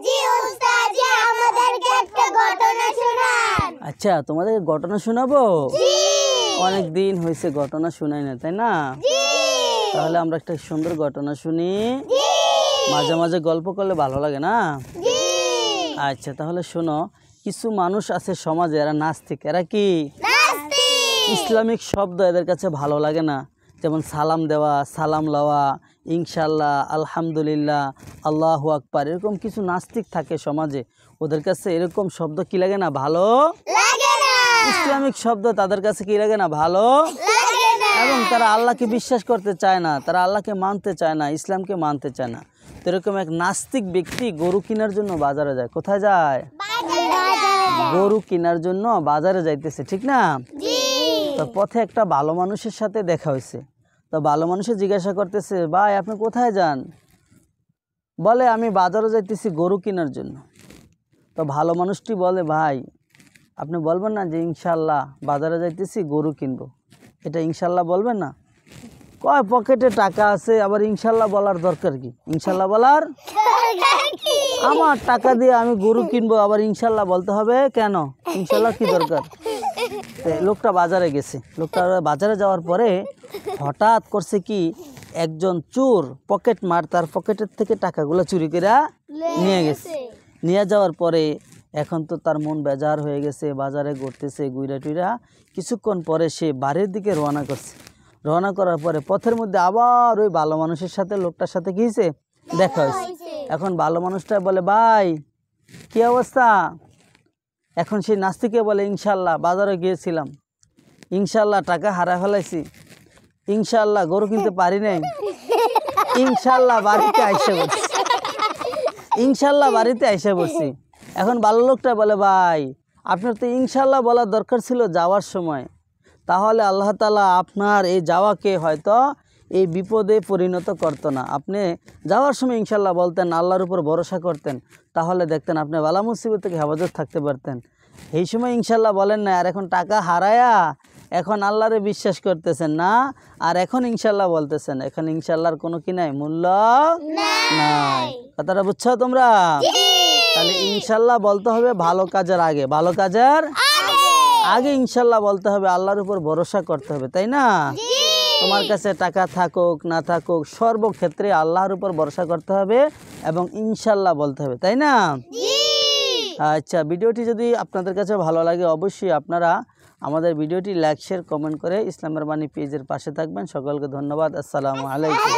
জি উস্তাদ, জি আমাদেরকে একটা ঘটনা শোনান। আচ্ছা, তোমাদের ঘটনা শোনাবো? জি। অনেক দিন হয়েছে ঘটনা শোনাই না, তাই না? জি। তাহলে আমরা একটা সুন্দর ঘটনা শুনি। জি। মাঝে মাঝে গল্প করলে ভালো লাগে না? জি। আচ্ছা, তাহলে শোনো। কিছু মানুষ আছে সমাজে, এরা নাস্তিক। এরা কি? নাস্তিক। ইসলামিক শব্দ এদের কাছে ভালো লাগে না। যেমন সালাম দেওয়া, সালাম লওয়া, ইনশাল্লাহ, আলহামদুলিল্লাহ, আল্লাহু আকবার, এরকম কিছু নাস্তিক থাকে সমাজে। ওদের কাছে এরকম শব্দ কি লাগে না? ভালো লাগে না। ইসলামিক শব্দ তাদের কাছে কি লাগে না? ভালো লাগে না। এবং তারা আল্লাহকে বিশ্বাস করতে চায় না, তারা আল্লাহকে মানতে চায় না, ইসলামকে মানতে চায় না। তো এরকম এক নাস্তিক ব্যক্তি গরু কেনার জন্য বাজারে যায়। কোথায় যায়? গরু কেনার জন্য বাজারে যাইতেছে, ঠিক না? জি। তো পথে একটা ভালো মানুষের সাথে দেখা হয়েছে। তো ভালো মানুষে জিজ্ঞাসা করতেছে, ভাই আপনি কোথায় যান? বলে, আমি বাজারে যাইতেছি গরু কেনার জন্য। তো ভালো মানুষটি বলে, ভাই আপনি বলবেন না যে ইনশাল্লাহ বাজারে যাইতেছি গরু কিনবো? এটা ইনশাল্লাহ বলবেন না? কয় পকেটে টাকা আছে, আবার ইনশাল্লাহ বলার দরকার কি? ইনশাল্লাহ বলার, আমার টাকা দিয়ে আমি গরু কিনবো, আবার ইনশাল্লাহ বলতে হবে কেন? ইনশাল্লাহ কি দরকার? লোকটা বাজারে গেছে। লোকটা বাজারে যাওয়ার পরে হঠাৎ করছে কি, একজন চোর পকেট মার তার পকেটের থেকে টাকাগুলো চুরি করে নিয়ে গেছে। নিয়ে যাওয়ার পরে এখন তো তার মন বেজার হয়ে গেছে, বাজারে ঘুরতেছে গুইরা টুইরা। কিছুক্ষণ পরে সে বাড়ির দিকে রওনা করছে। রওনা করার পরে পথের মধ্যে আবার ওই ভালো মানুষের সাথে, লোকটার সাথে কি হয়েছে? দেখা হয়েছে। এখন ভালো মানুষটা বলে, ভাই কি অবস্থা? এখন সেই নাস্তিকে বলে, ইনশাল্লাহ বাজারে গিয়েছিলাম, ইনশাল্লাহ টাকা হারা ফেলাইছি, ইনশাল্লাহ গরু কিনতে পারি নাই, ইনশাল্লাহ বাড়িতে আইসা পড়ছি, ইনশাল্লাহ বাড়িতে আইসা পড়ছি। এখন ভালো লোকটা বলে, ভাই আপনার তো ইনশাল্লাহ বলার দরকার ছিল যাওয়ার সময়। তাহলে আল্লাহ তাআলা আপনার এই যাওয়াকে হয়তো এই বিপদে পরিণত করতো না। আপনি যাওয়ার সময় ইনশাল্লাহ বলতেন, আল্লাহর উপর ভরসা করতেন, তাহলে দেখতেন আপনি বালা মুসিবত থেকে হেফাজত থাকতে পারতেন। এই সময় ইনশাল্লাহ বলেন না, আর এখন টাকা হারায়া এখন আল্লাহরে বিশ্বাস করতেছেন না, আর এখন ইনশাল্লাহ বলতেছেন। এখন ইনশাল্লাহর কোনো কি নাই, মূল্য নাই। কথাটা বুঝছো তোমরা? তাহলে ইনশাল্লাহ বলতে হবে ভালো কাজের আগে, ভালো কাজের আগে ইনশাল্লাহ বলতে হবে, আল্লাহর উপর ভরসা করতে হবে, তাই না? তোমার কাছে টাকা থাকুক না থাকুক, সর্বক্ষেত্রে আল্লাহর উপর ভরসা করতে হবে এবং ইনশাল্লাহ বলতে হবে, তাই না? আচ্ছা, ভিডিওটি যদি আপনাদের কাছে ভালো লাগে অবশ্যই আপনারা আমাদের ভিডিওটি লাইক, শেয়ার, কমেন্ট করে ইসলামের বাণী পেজের পাশে থাকবেন। সকলকে ধন্যবাদ। আসসালামু আলাইকুম।